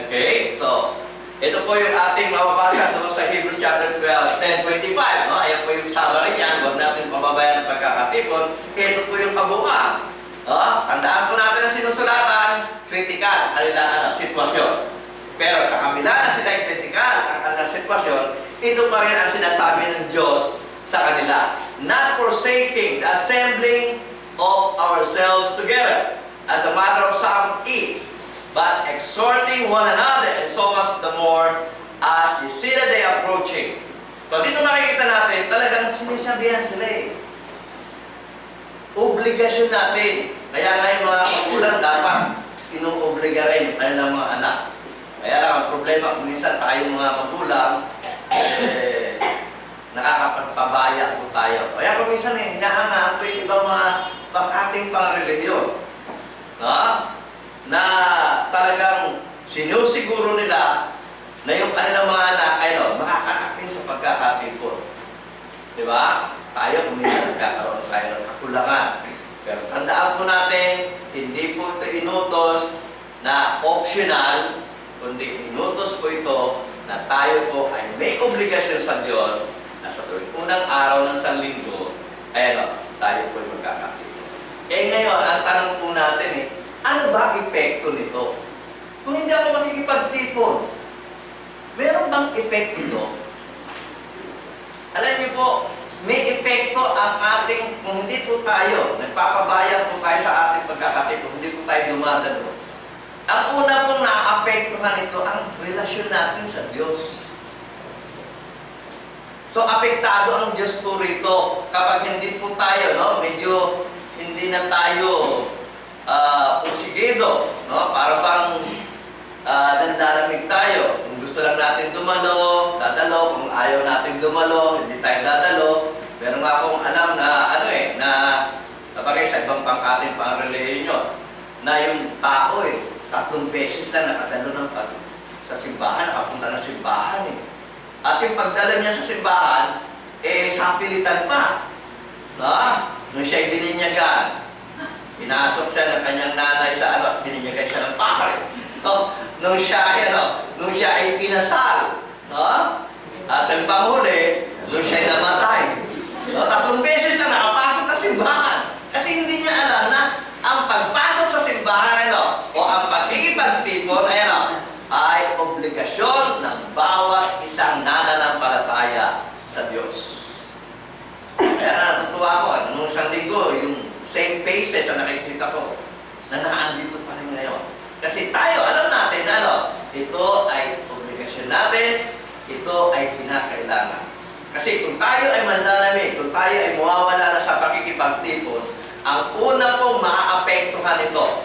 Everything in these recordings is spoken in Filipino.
Okay? So, ito po yung ating mababasa doon sa Hebrews chapter 12, 10:25. No? Ayan po yung summary niyan. Huwag natin pababayan ng pagkakatipon. Ito po yung kabuuan. No? Tandaan po natin ang sinusulatan, kritikal, kanilang sitwasyon. Pero sa kabila na sila ay kritikal ang kanilang sitwasyon, ito pa rin ang sinasabi ng Diyos sa kanila. Not forsaking the assembling of ourselves together, as the matter of some is, but exhorting one another, and so much the more as you see the day approaching. So dito makikita natin, talagang sinisabihan sila eh. Obligasyon natin. Kaya nga yung mga magulang dapat inuobliga rin kanilang mga anak. Kaya lang ang problema kung minsan tayo mga magulang, nakakapagpabaya po tayo. Kaya kung minsan hinahangaan ko yung ibang mga pang-ating pang-relihiyon. No? Na talagang sinusiguro nila na yung kanilang mga anak ay makakarating sa pagkakatipon. Diba? Tayo kung minsan nagkakaroon tayo ng kakulangan. Pero tandaan po natin, hindi po ito inutos na optional, kundi inutos po ito na tayo po ay may obligasyon sa Diyos na sa tuwing unang araw ng sanlinggo, ay tayo po ay magkakatipon. Ngayon, ang tanong po natin ano ba epekto nito? Kung hindi ako makikipagtipon, meron bang epekto ito? Alam niyo po, may epekto ang ating, kung hindi po tayo, nagpapabayang po tayo sa ating pagkakatipon, hindi po tayo dumadalo. Ang una pong naapektuhan nito ang relasyon natin sa Diyos. So, apektado ang Diyos po rito. Kapag hindi po tayo, medyo hindi na tayo pursigido, para bang nanlalamig tayo. Kung gusto lang natin dumalo, dadalo. Kung ayaw natin dumalo, hindi tayo dadalo. Pero nga akong alam na na kapag sa ibang pang-ating pang-relihiyon, na yung tao 3 beses lang nakadalo sa simbahan, nakapunta ng simbahan At yung pagdala niya sa simbahan, sapilitan pa. Nung siya'y bininyagan, pinasok siya ng kanyang nanay sa bininyagan siya ng pare. Nung siya ay pinasal, at ang panghuli, nung siya'y namatay. 3 beses lang nakapasok na simbahan. Kasi hindi niya alam na ang pagpasok sa simbahan o ang pagkikipagtipon ay obligasyon ng bawat isang nananampalataya sa Diyos. Kaya natutuwa ko, nung isang linggo, yung same faces na nakikita ko, na naandito pa rin ngayon. Kasi tayo, alam natin, ito ay obligasyon natin, ito ay kinakailangan. Kasi kung tayo ay manlalamig, kung tayo ay mawawala na sa pakikipagtipon, ang una pong maaapektuhan nito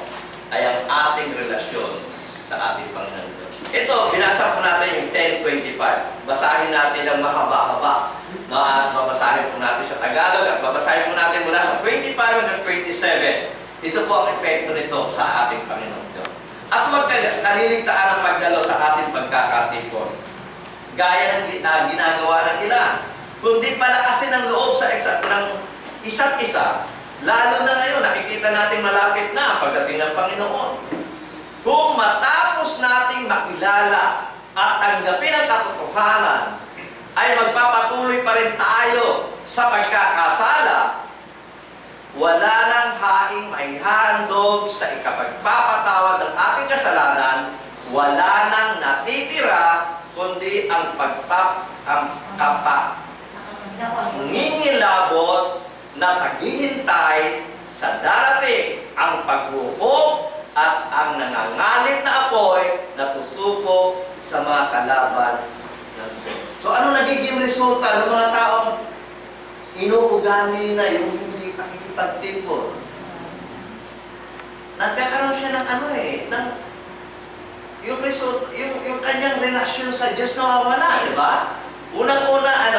ay ang ating relasyon sa ating Panginoon. Ito, binasa po natin yung 10:25. Basahin natin ang mahaba-haba. At babasahin po natin sa Tagalog at babasahin po natin mula sa 25 hanggang 27. Ito po ang epekto nito sa ating Panginoon Diyos. At huwag kaliligtaan ang pagdalo sa ating pagkakatipon. Gaya ng ginagawa ng ilan. Kundi palakasin ang loob ng isa't isa. Lalo na ngayon, nakikita natin malapit na pagdating ng Panginoon. Kung matapos nating makilala at tanggapin ang katotohanan, ay magpapatuloy pa rin tayo sa pagkakasala, wala nang haing maihandog sa ikapagpapatawad ng ating kasalanan, wala nang natitira, kundi ang ngingilabot na paghihintay sa darating ang paghukom at ang nangangalit na apoy na tutupo sa mga kalaban ng Diyos. So ano nagiging resulta ng mga taong inuugali na yung hindi pakikipagtipon? Nagkakaroon siya ng yung kanyang relasyon sa Diyos nawawala, di ba? Unang-una,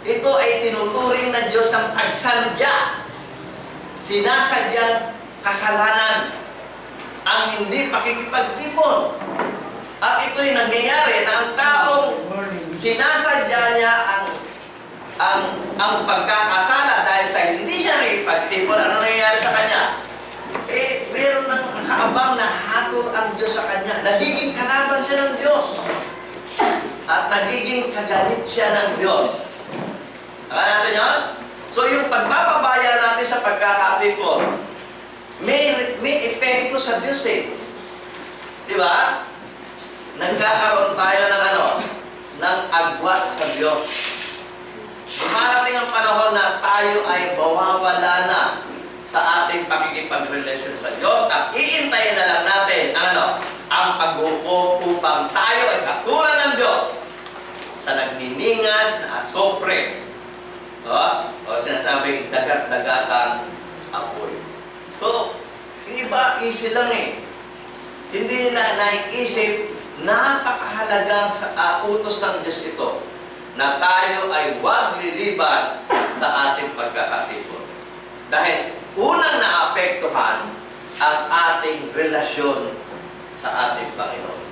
ito ay tinuturing ng Diyos ng pagsadya. Sinasadyang kasalanan ang hindi pakikipagtipon. At ito'y nangyayari na ang taong sinasadya niya ang pagkakasala dahil sa hindi siya nakikipagtipon. Ano nangyayari sa kanya? Meron ng kaabang na umaatol ang Diyos sa kanya. Nagiging kalaban siya ng Diyos. At nagiging kagalit siya ng Diyos. Akala natin yun? So yung pagpapabaya natin sa pagkakatipon, may epekto sa Diyos eh. Di ba? Nagkakaroon tayo ng ng agwat sa Diyos. Dumarating ang panahon na tayo ay mawawala na sa ating pakikipagrelasyon sa Diyos at iintayin na lang natin ang paghukom upang tayo ay katulad ng Diyos sa nagniningas na asopre. O sinasabing dagat-dagatang apoy. So, yung iba, easy lang eh. Hindi nila naiisip, napakahalagang sa utos ng Diyos ito na tayo ay huwag liliban sa ating pagkakatipon. Dahil unang naapektuhan ang ating relasyon sa ating Panginoon.